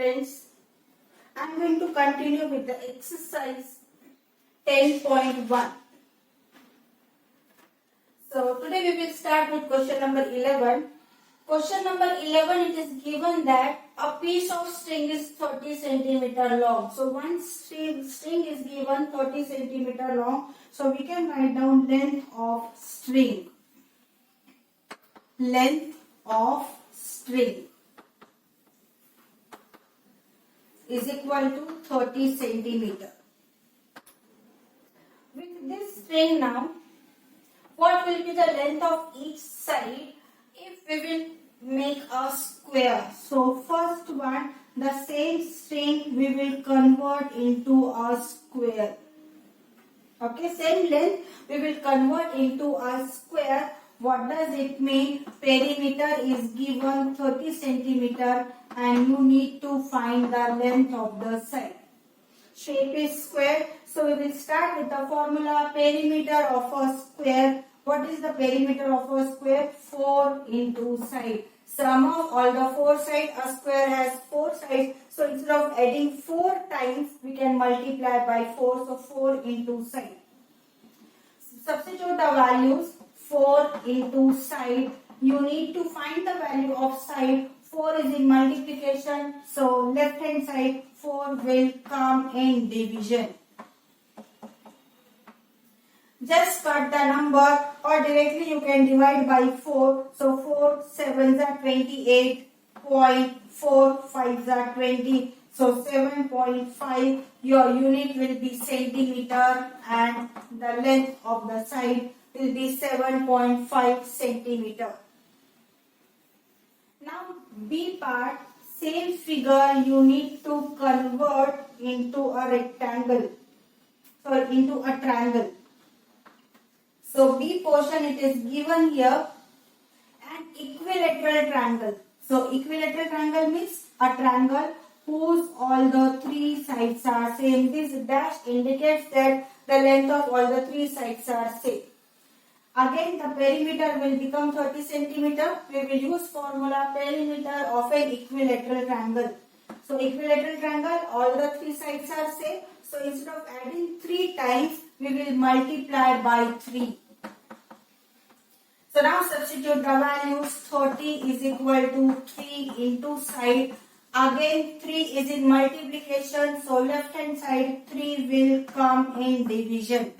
friends. I am going to continue with the exercise 10.1. So today we will start with question number 11. Question number 11, it is given that a piece of string is 30 centimeter long. So one string is given 30 centimeter long. So we can write down length of string. Length of string is equal to 30 centimeter. With this string now, what will be the length of each side if we will make a square? So first one, the same string we will convert into a square. Okay, same length we will convert into a square. What does it mean? Perimeter is given 30 centimeter and you need to find the length of the side. Shape is square. So we will start with the formula perimeter of a square. What is the perimeter of a square? 4 into side. Sum of all the 4 sides. A square has 4 sides. So instead of adding 4 times, we can multiply by 4. So 4 into side. Substitute the values. 4 into side. You need to find the value of side. 4 is in multiplication. So left hand side 4 will come in division. Just cut the number or directly you can divide by 4. So 4 7s are 28.4 5s are 20. So 7.5, your unit will be centimeter and the length of the side will be 7.5 centimeter. Now B part, same figure you need to convert into a rectangle. So into a triangle. So B portion it is given here an equilateral triangle. So equilateral triangle means a triangle whose all the 3 sides are same. This dash indicates that the length of all the 3 sides are same. Again the perimeter will become 30 centimeter. We will use formula perimeter of an equilateral triangle. So equilateral triangle, all the 3 sides are same. So instead of adding 3 times, we will multiply by 3. So now substitute the values. 30 is equal to 3 into side. Again 3 is in multiplication. So left hand side 3 will come in division.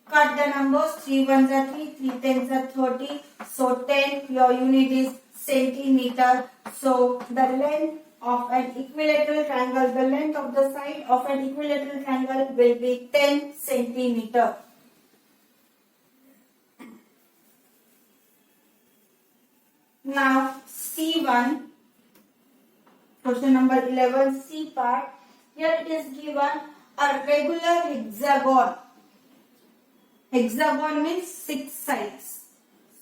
Cut the numbers. 3 ones are 3, 3 tens are 30. So 10, your unit is centimeter. So the length of an equilateral triangle, the length of the side of an equilateral triangle will be 10 centimeter. Now C1, question number 11, C part. Here it is given a regular hexagon. Hexagon means 6 sides.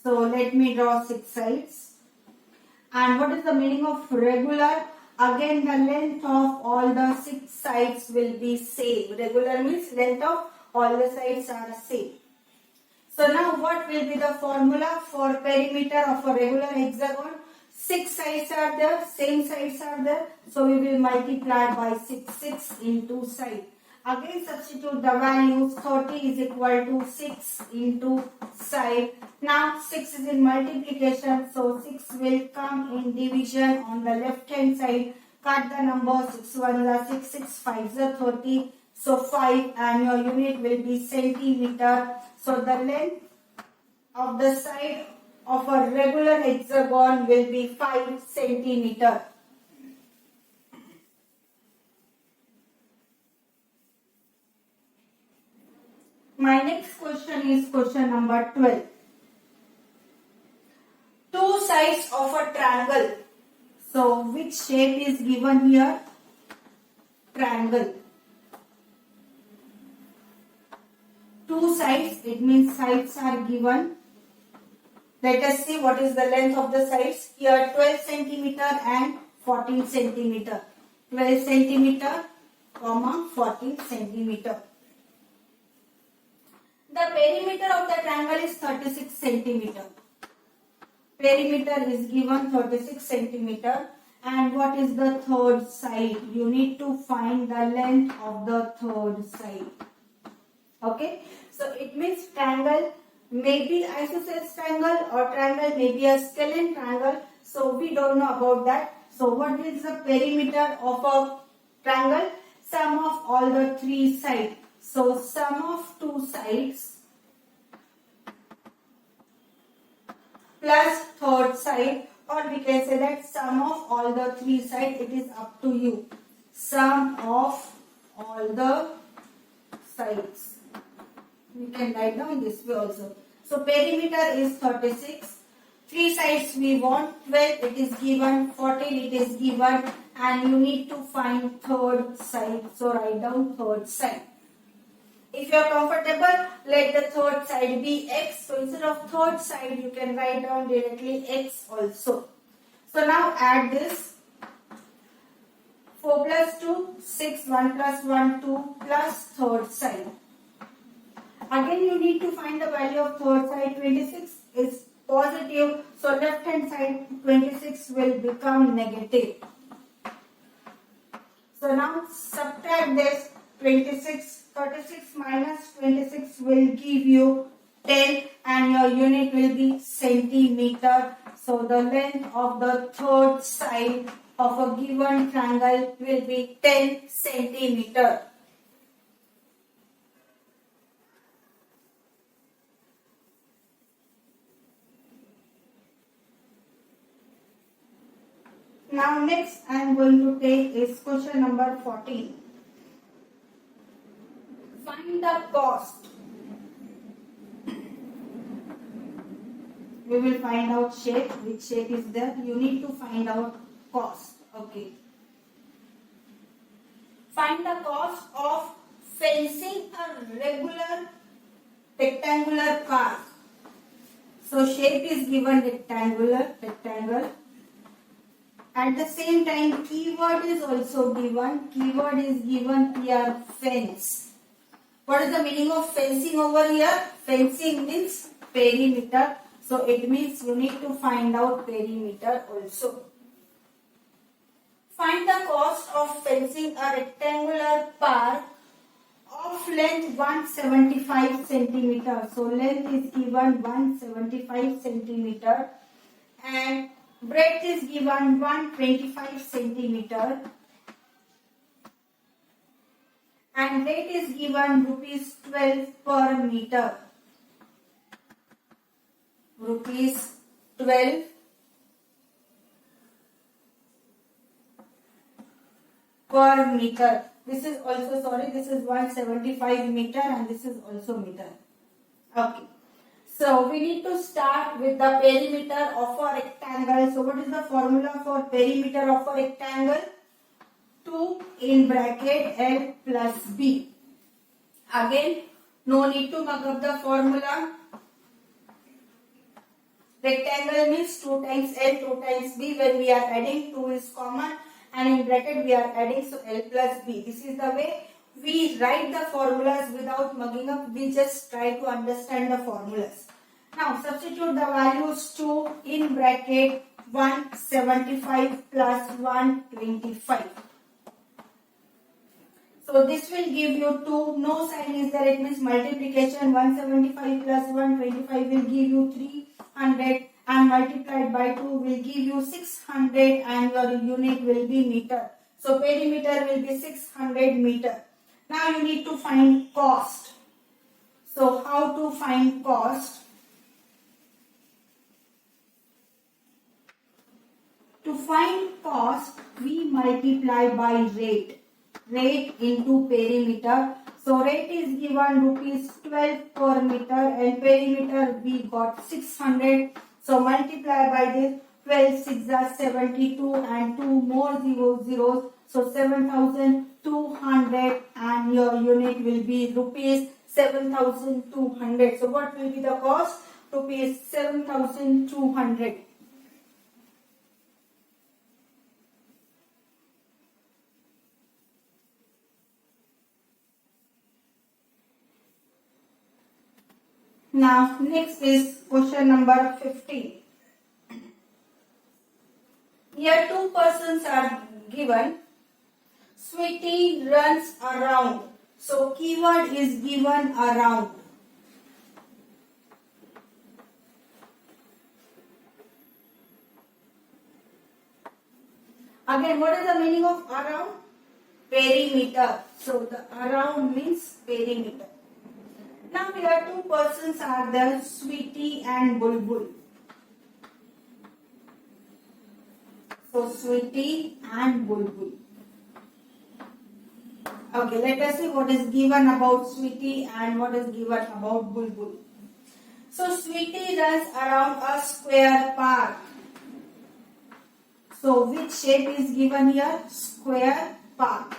So let me draw 6 sides. And what is the meaning of regular? Again the length of all the 6 sides will be same. Regular means length of all the sides are same. So now what will be the formula for perimeter of a regular hexagon? 6 sides are there, same sides are there. So we will multiply by 6, 6 into side. Again substitute the values. 30 is equal to 6 into side. Now 6 is in multiplication. So 6 will come in division on the left hand side. Cut the number. 6 1s are 6, 6 5s are 30. So 5 and your unit will be centimeter. So the length of the side of a regular hexagon will be 5 centimeter. My next question is question number 12. 2 sides of a triangle. So which shape is given here? Triangle. 2 sides, it means sides are given. Let us see what is the length of the sides. Here 12 centimeter and 14 centimeter. 12 centimeter, 14 centimeter. The perimeter of the triangle is 36 centimeter. Perimeter is given 36 centimeter And what is the third side? You need to find the length of the third side. Okay, so it means triangle may be isosceles triangle or triangle may be a scalene triangle. So we don't know about that. So what is the perimeter of a triangle? Sum of all the three sides. So sum of two sides plus third side, or we can say that sum of all the three sides. It is up to you. Sum of all the sides. We can write down this way also. So perimeter is 36. Three sides we want 12. It is given. 14 it is given. And you need to find third side. So write down third side. If you are comfortable, let the third side be x. So instead of third side, you can write down directly x also. So now add this. 4 plus 2, 6, 1 plus 1, 2 plus third side. Again, you need to find the value of third side. 26 is positive. So left hand side 26 will become negative. So now subtract this 26. 36 minus 26 will give you 10 and your unit will be centimeter. So the length of the third side of a given triangle will be 10 centimeter. Now next I am going to take is question number 14. Find the cost. We will find out shape, which shape is there. You need to find out cost. Okay. Find the cost of fencing a regular rectangular park. So shape is given rectangle. At the same time, keyword is also given. Keyword is given here, fence. What is the meaning of fencing over here? Fencing means perimeter. So it means you need to find out perimeter also. Find the cost of fencing a rectangular park of length 175 centimeter. So length is given 175 centimeter and breadth is given 125 centimeter and rate is given rupees 12 per meter. Rupees 12 per meter. This is also, this is 175 meter and this is also meter. Okay. So we need to start with the perimeter of a rectangle. So what is the formula for perimeter of a rectangle? 2 in bracket L plus B. Again, no need to mug up the formula. Rectangle means 2 times L, 2 times B. When we are adding, 2 is common and in bracket we are adding, so L plus B. This is the way we write the formulas without mugging up. We just try to understand the formulas. Now substitute the values 2 in bracket 175 plus 125. So this will give you 2. No sign is there. It means multiplication. 175 plus 125 will give you 300 and multiplied by 2 will give you 600 and your unit will be meter. So perimeter will be 600 meter. Now you need to find cost. So how to find cost? To find cost, we multiply by rate. Rate into perimeter. So rate is given rupees 12 per meter and perimeter we got 600. So multiply by this. 12 6 are 72 and 2 more zeros. So 7,200 and your unit will be rupees 7,200. So what will be the cost? Rupees 7,200. Now next is question number 15. Here two persons are given. Sweetie runs around. So keyword is given around. Again, what is the meaning of around? Perimeter. So the around means perimeter. Now here two persons are there, Sweetie and Bulbul. So Sweetie and Bulbul. Okay, let us see what is given about Sweetie and what is given about Bulbul. So Sweetie runs around a square park. So which shape is given here? Square park.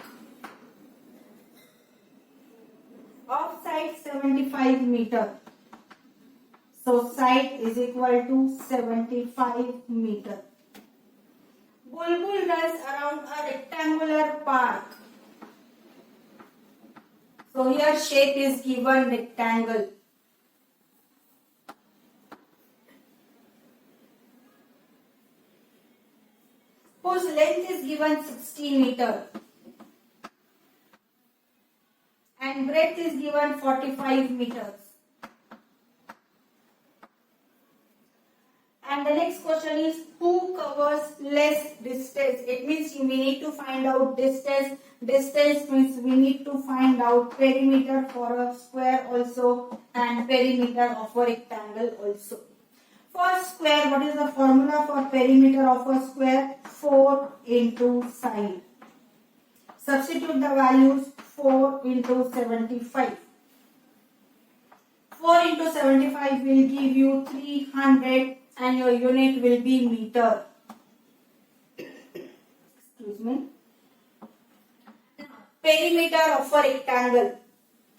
Of side 75 meter. So side is equal to 75 meter. Bulbul runs around a rectangular park. So here shape is given rectangle. Whose length is given 60 meter. And breadth is given 45 meters. And the next question is, who covers less distance? It means we need to find out distance. Distance means we need to find out perimeter for a square also and perimeter of a rectangle also. For square, what is the formula for perimeter of a square? 4 into side. Substitute the values. 4 into 75. 4 into 75 will give you 300 and your unit will be meter. Excuse me. Perimeter of a rectangle.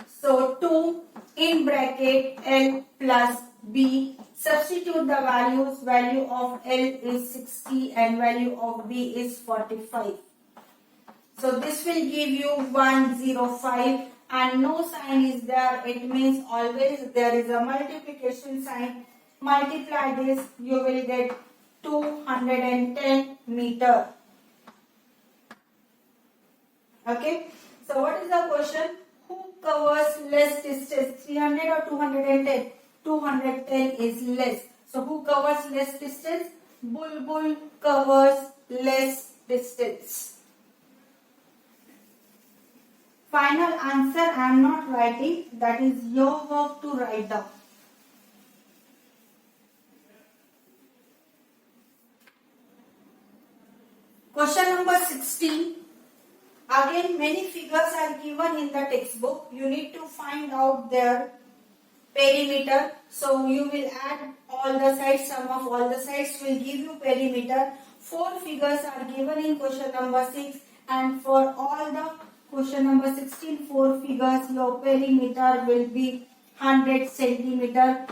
So 2 in bracket L plus B. Substitute the values. Value of L is 60 and value of B is 45. So this will give you 105 and no sign is there. It means always there is a multiplication sign. Multiply this, you will get 210 meter. Okay. So what is the question? Who covers less distance? 300 or 210? 210 is less. So who covers less distance? Bulbul covers less distance. Final answer I am not writing. That is your work to write down. Question number 16. Again, many figures are given in the textbook. You need to find out their perimeter. So you will add all the sides. Sum of all the sides will give you perimeter. 4 figures are given in question number 6, and for all the question number 16, 4 figures, your perimeter will be 100 centimeter.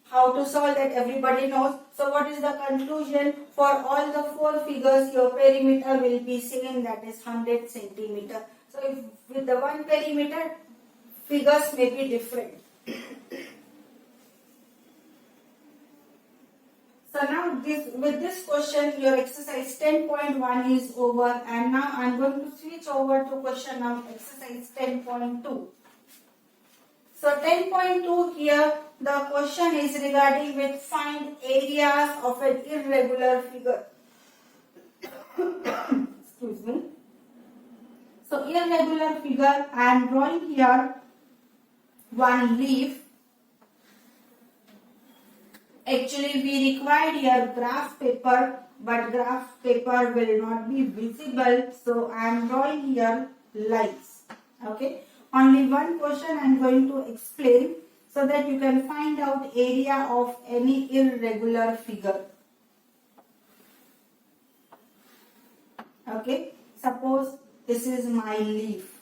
How to solve that everybody knows. So what is the conclusion? For all the 4 figures, your perimeter will be same, that is 100 centimeter. So if with the one perimeter, figures may be different. So now with this question, your exercise 10.1 is over, and now I am going to switch over to question now exercise 10.2. So 10.2 here, the question is regarding with find areas of an irregular figure. Excuse me. So irregular figure, I am drawing here one leaf. Actually, we required here graph paper, but graph paper will not be visible. So I am drawing here lines. Okay. Only one question I am going to explain so that you can find out area of any irregular figure. Okay. Suppose this is my leaf.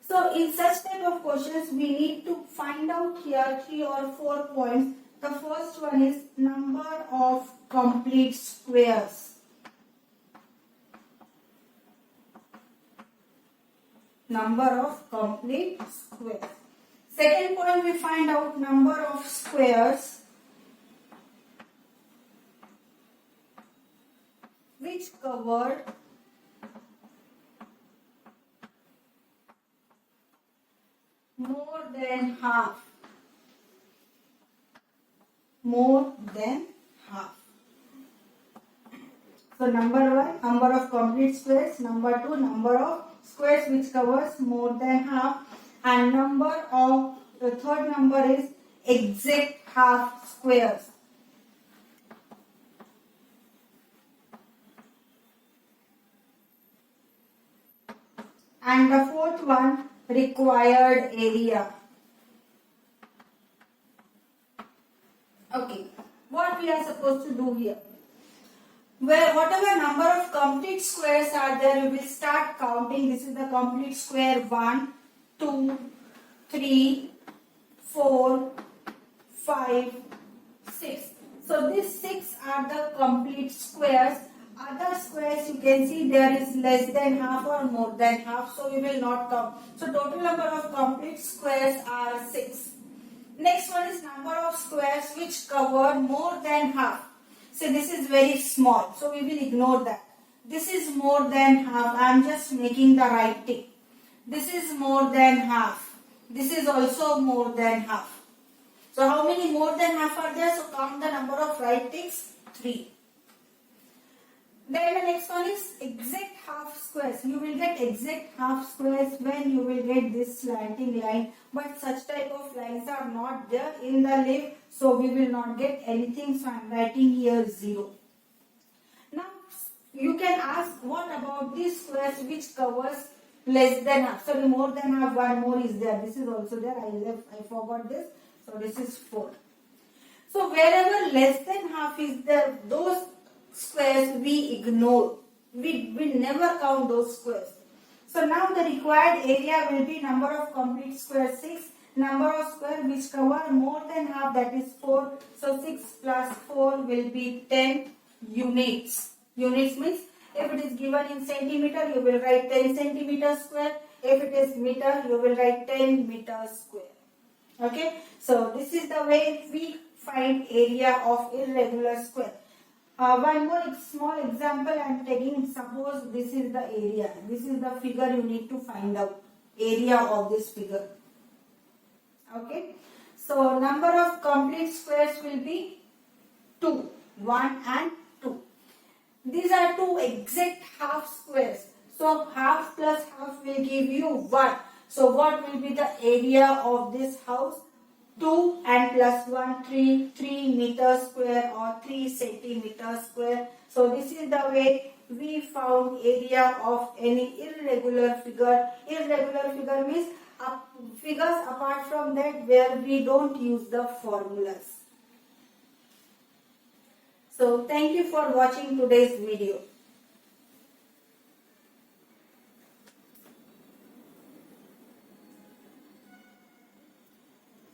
So in such type of questions, we need to find out here 3 or 4 points. The first one is number of complete squares. Number of complete squares. Second point, we find out number of squares which covered more than half. More than half. So number one, number of complete squares. Number two, number of squares which covers more than half. And the third number is exact half squares. And the fourth one, required area. Okay, what we are supposed to do here? Where whatever number of complete squares are there, we will start counting. This is the complete square 1, 2, 3, 4, 5, 6. So these 6 are the complete squares. Other squares you can see there is less than half or more than half, so we will not count. So total number of complete squares are 6. Next one is number of squares which cover more than half. So this is very small, so we will ignore that. This is more than half. I am just making the right tick. This is more than half. This is also more than half. So how many more than half are there? So count the number of right ticks. 3. Then the next one is exact half squares. You will get exact half squares when you will get this slanting line. But such type of lines are not there in the leaf. So we will not get anything. So I am writing here 0. Now you can ask, what about these squares which covers less than half? Sorry, more than half, one more is there. This is also there. I forgot this. So this is 4. So wherever less than half is there, those squares we ignore. We never count those squares. So now the required area will be number of complete squares 6. Number of squares which cover more than half, that is 4. So 6 plus 4 will be 10 units. Units means if it is given in centimeter, you will write 10 centimeter square. If it is meter, you will write 10 meter square. Okay. So this is the way we find area of irregular square. One more small example I am taking. Suppose this is the area. This is the figure you need to find out. Area of this figure. Okay. So number of complete squares will be 2. 1 and 2. These are two exact half squares. So half plus half will give you 1. So what will be the area of this house? 2 and plus 1, 3 meter square or 3 centimeter square. So this is the way we found area of any irregular figure. Irregular figure means figures apart from that where we don't use the formulas. So thank you for watching today's video.